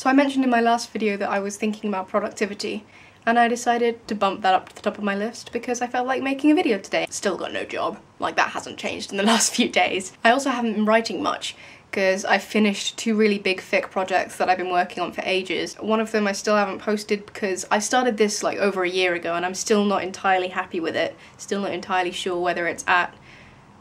So I mentioned in my last video that I was thinking about productivity, and I decided to bump that up to the top of my list because I felt like making a video today. Still got no job, like that hasn't changed in the last few days. I also haven't been writing much because I finished 2 really big fic projects that I've been working on for ages. One of them I still haven't posted because I started this like over a year ago and I'm still not entirely happy with it. Still not entirely sure whether it's at,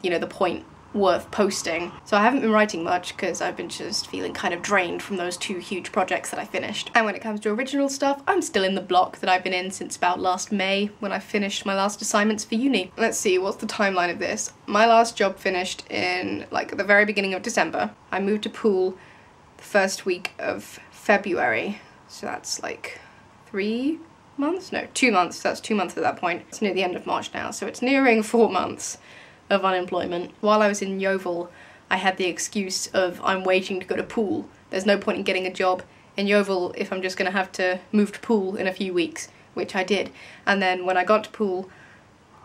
you know, the point worth posting. So I haven't been writing much because I've been just feeling kind of drained from those 2 huge projects that I finished. And when it comes to original stuff, I'm still in the block that I've been in since about last May when I finished my last assignments for uni. Let's see, what's the timeline of this? My last job finished in like the very beginning of December. I moved to Poole the first week of February, so that's like 3 months? No, 2 months. That's 2 months at that point. It's near the end of March now, so it's nearing 4 months of unemployment. While I was in Yeovil, I had the excuse of I'm waiting to go to Poole. There's no point in getting a job in Yeovil if I'm just gonna have to move to Poole in a few weeks, which I did. And then when I got to Poole,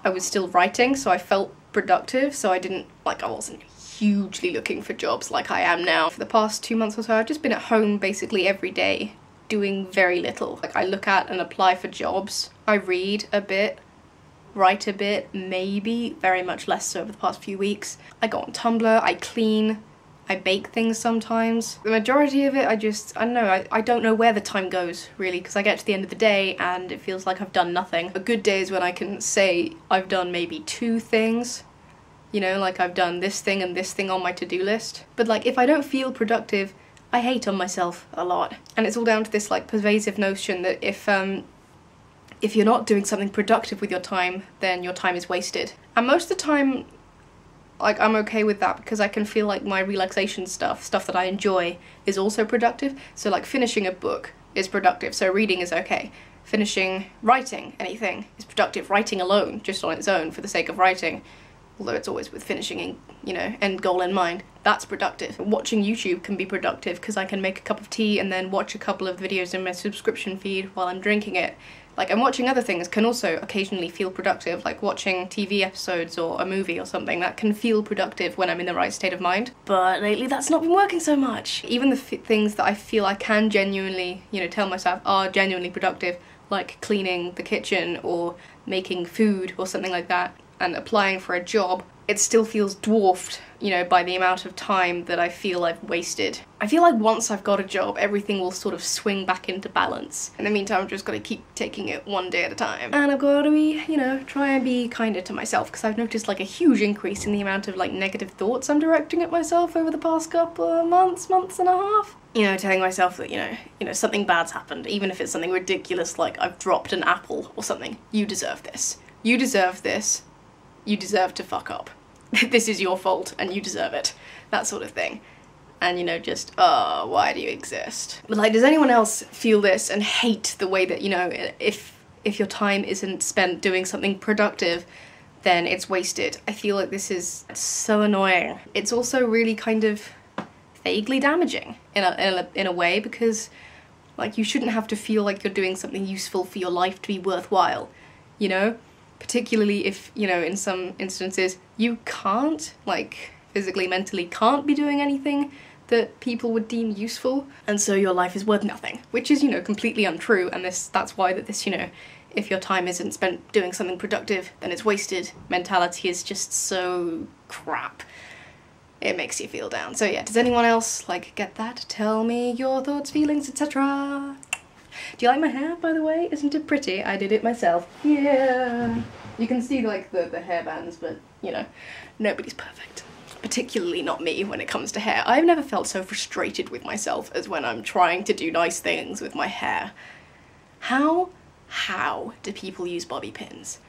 I was still writing, so I felt productive, so I wasn't hugely looking for jobs like I am now. For the past 2 months or so, I've just been at home basically every day, doing very little. Like, I look at and apply for jobs, I read a bit, write a bit, maybe, very much less so over the past few weeks. I go on Tumblr, I clean, I bake things sometimes. The majority of it, I don't know, I don't know where the time goes, really, because I get to the end of the day and it feels like I've done nothing. A good day is when I can say I've done maybe 2 things, you know, like I've done this thing and this thing on my to-do list. But like, if I don't feel productive, I hate on myself a lot. And it's all down to this like pervasive notion that if you're not doing something productive with your time, then your time is wasted. And most of the time, like, I'm okay with that because I can feel like my relaxation stuff that I enjoy, is also productive. So like finishing a book is productive, so reading is okay. Writing anything is productive. Writing alone, just on its own, for the sake of writing, although it's always with finishing, you know, end goal in mind, that's productive. Watching YouTube can be productive because I can make a cup of tea and then watch a couple of videos in my subscription feed while I'm drinking it. Like, and watching other things can also occasionally feel productive, like watching TV episodes or a movie or something. That can feel productive when I'm in the right state of mind. But lately that's not been working so much. Even the things that I feel I can genuinely, you know, tell myself are genuinely productive, like cleaning the kitchen or making food or something like that, and applying for a job, it still feels dwarfed, you know, by the amount of time that I feel I've wasted. I feel like once I've got a job, everything will sort of swing back into balance. In the meantime, I've just got to keep taking it one day at a time. And I've got to be, you know, try and be kinder to myself, because I've noticed like a huge increase in the amount of like negative thoughts I'm directing at myself over the past couple of months and a half. You know, telling myself that, you know, something bad's happened, even if it's something ridiculous like I've dropped an apple or something. You deserve this. You deserve this. You deserve to fuck up. This is your fault and you deserve it. That sort of thing. And, you know, just, oh, why do you exist? But like, does anyone else feel this and hate the way that, you know, if your time isn't spent doing something productive, then it's wasted? I feel like this is so annoying. It's also really kind of vaguely damaging in a way, because like, you shouldn't have to feel like you're doing something useful for your life to be worthwhile, you know? Particularly if, you know, in some instances you can't, like, physically, mentally can't be doing anything that people would deem useful, and so your life is worth nothing, which is, you know, completely untrue. And that's why this, you know, if your time isn't spent doing something productive, then it's wasted mentality is just so crap. It makes you feel down. So yeah, does anyone else, like, get that? Tell me your thoughts, feelings, etc. Do you like my hair, by the way? Isn't it pretty? I did it myself. Yeah. You can see, like, the hairbands, but, you know, nobody's perfect. Particularly not me when it comes to hair. I've never felt so frustrated with myself as when I'm trying to do nice things with my hair. How do people use bobby pins?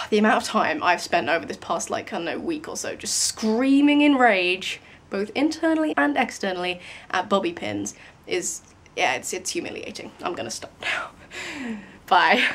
The amount of time I've spent over this past, like, I don't know, week or so just screaming in rage, both internally and externally, at bobby pins is... yeah, it's humiliating. I'm gonna stop now. Bye.